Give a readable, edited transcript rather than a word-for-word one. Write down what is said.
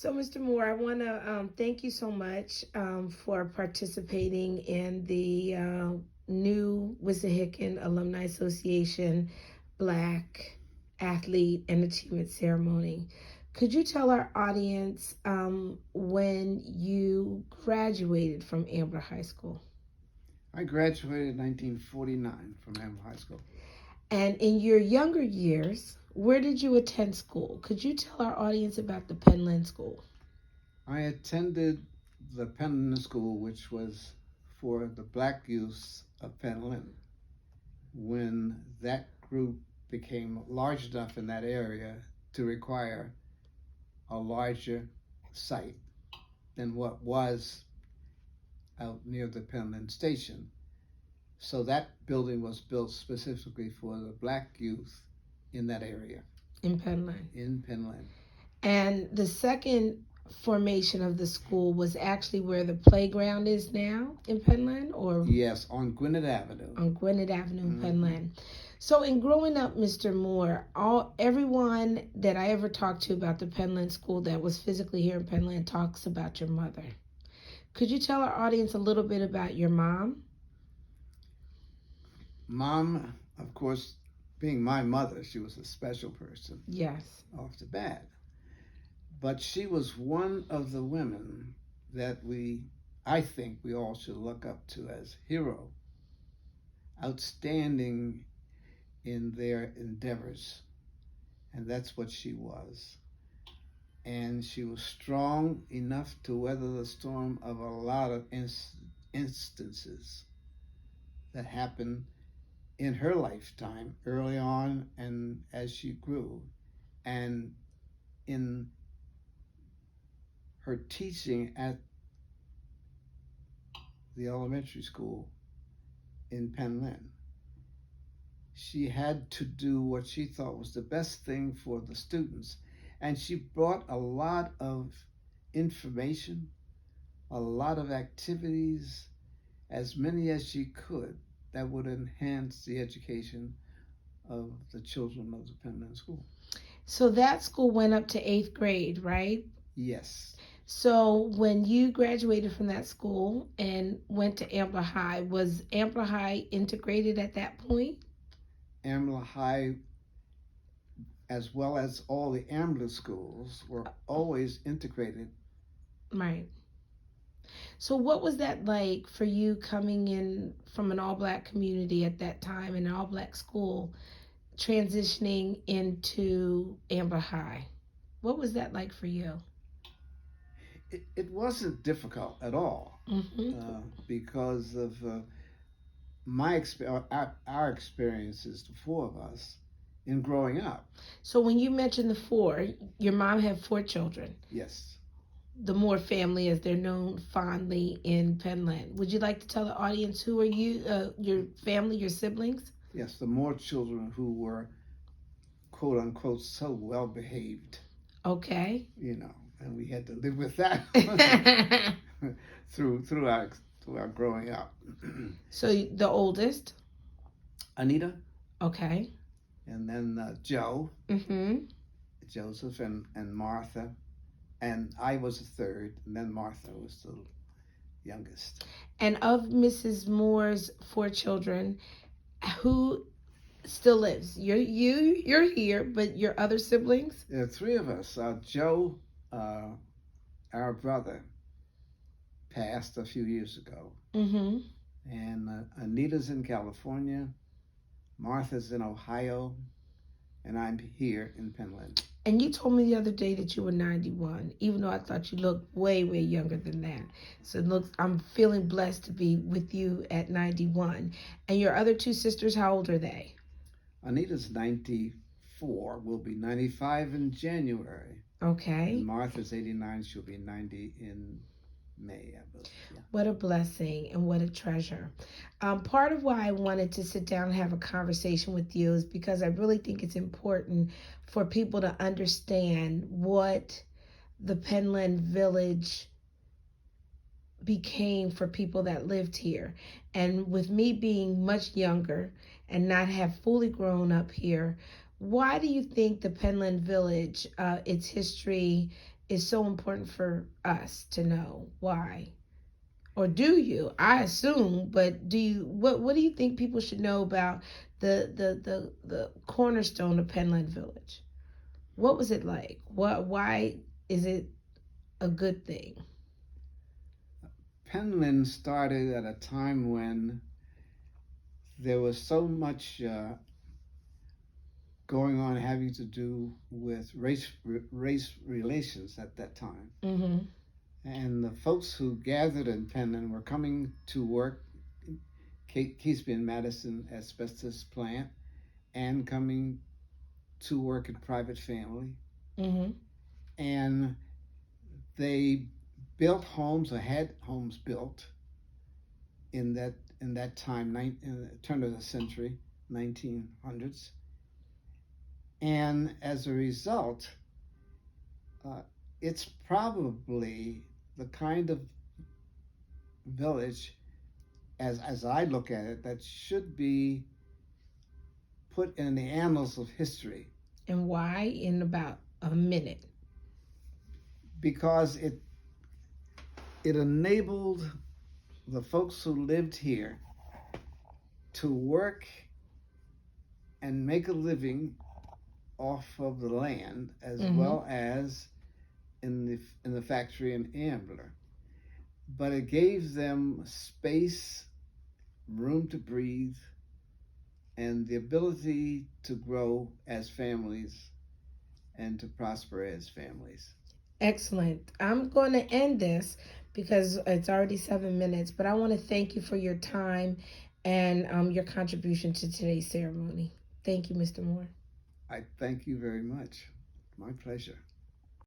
So, Mr. Moore, I want to thank you so much for participating in the new Wissahickon Alumni Association Black Athlete and Achievement Ceremony. Could you tell our audience when you graduated from Ambler High School? I graduated in 1949 from Hamlin High School. And in your younger years, where did you attend school? Could you tell our audience about the Penllyn School? I attended the Penllyn School, which was for the black youth of Penllyn. When that group became large enough in that area to require a larger site than what was out near the Penllyn station. So that building was built specifically for the black youth in that area. In Penllyn. In Penllyn. And the second formation of the school was actually where the playground is now in Penllyn, or yes, on Gwinnett Avenue. On Gwinnett Avenue in Penllyn. So in growing up, Mr. Moore, everyone that I ever talked to about the Penllyn School that was physically here in Penllyn talks about your mother. Could you tell our audience a little bit about your mom? Mom, of course, being my mother, she was a special person. Yes. Off the bat. But she was one of the women that I think we all should look up to as hero. Outstanding in their endeavors. And that's what she was. And she was strong enough to weather the storm of a lot of instances that happened in her lifetime, early on and as she grew. And in her teaching at the elementary school in Penllyn, she had to do what she thought was the best thing for the students. And she brought a lot of information, a lot of activities, as many as she could, that would enhance the education of the children of the Penllyn School. So that school went up to 8th grade, right? Yes. So when you graduated from that school and went to Ambler High, was Ambler High integrated at that point? Ambler High, as well as all the Ambler schools, were always integrated. Right. So what was that like for you coming in from an all-black community at that time, in an all-black school, transitioning into Ambler High? What was that like for you? It wasn't difficult at all, because of our experiences, the four of us, in growing up. So when you mentioned the four, your mom had 4 children. Yes. The Moore family, as they're known fondly in Penllyn. Would you like to tell the audience who are you, your family, your siblings? Yes, the Moore children who were, quote unquote, so well behaved. Okay. You know, and we had to live with that through our growing up. So the oldest? Anita. Okay. And then Joe. Mm-hmm. Joseph and Martha. And I was the third, and then Martha was the youngest. And of Mrs. Moore's 4 children, who still lives? You're here, but your other siblings? There are 3 of us. Joe, our brother, passed a few years ago. Mm-hmm. And Anita's in California, Martha's in Ohio, and I'm here in Penllyn. And you told me the other day that you were 91, even though I thought you looked way, way younger than that. So look, I'm feeling blessed to be with you at 91. And your other 2 sisters, how old are they? Anita's 94, will be 95 in January. Okay. And Martha's 89, she'll be 90 in May, I believe. Yeah. What a blessing and what a treasure. Part of why I wanted to sit down and have a conversation with you is because I really think it's important for people to understand what the Penllyn Village became for people that lived here. And with me being much younger and not have fully grown up here, why do you think the Penllyn Village, its history is so important for us to know? Why? Or do you? I assume, but do you? What do you think people should know about the cornerstone of Penllyn Village? What was it like? What? Why is it a good thing? Penland started at a time when there was so much going on having to do with race relations at that time. Mm-hmm. And the folks who gathered in Penland were coming to work Keesby and Madison asbestos plant and coming to work at private family. Mm-hmm. And they built homes or had homes built in that time, in the turn of the century, 1900s. And as a result, uh, it's probably the kind of village, as I look at it, that should be put in the annals of history And why? In about a minute. because it enabled the folks who lived here to work and make a living off of the land as Mm-hmm. well as in the factory in Ambler. But it gave them space, room to breathe, and the ability to grow as families and to prosper as families. Excellent. I'm going to end this because it's already 7 minutes, but I want to thank you for your time and your contribution to today's ceremony. Thank you, Mr. Moore. I thank you very much. My pleasure.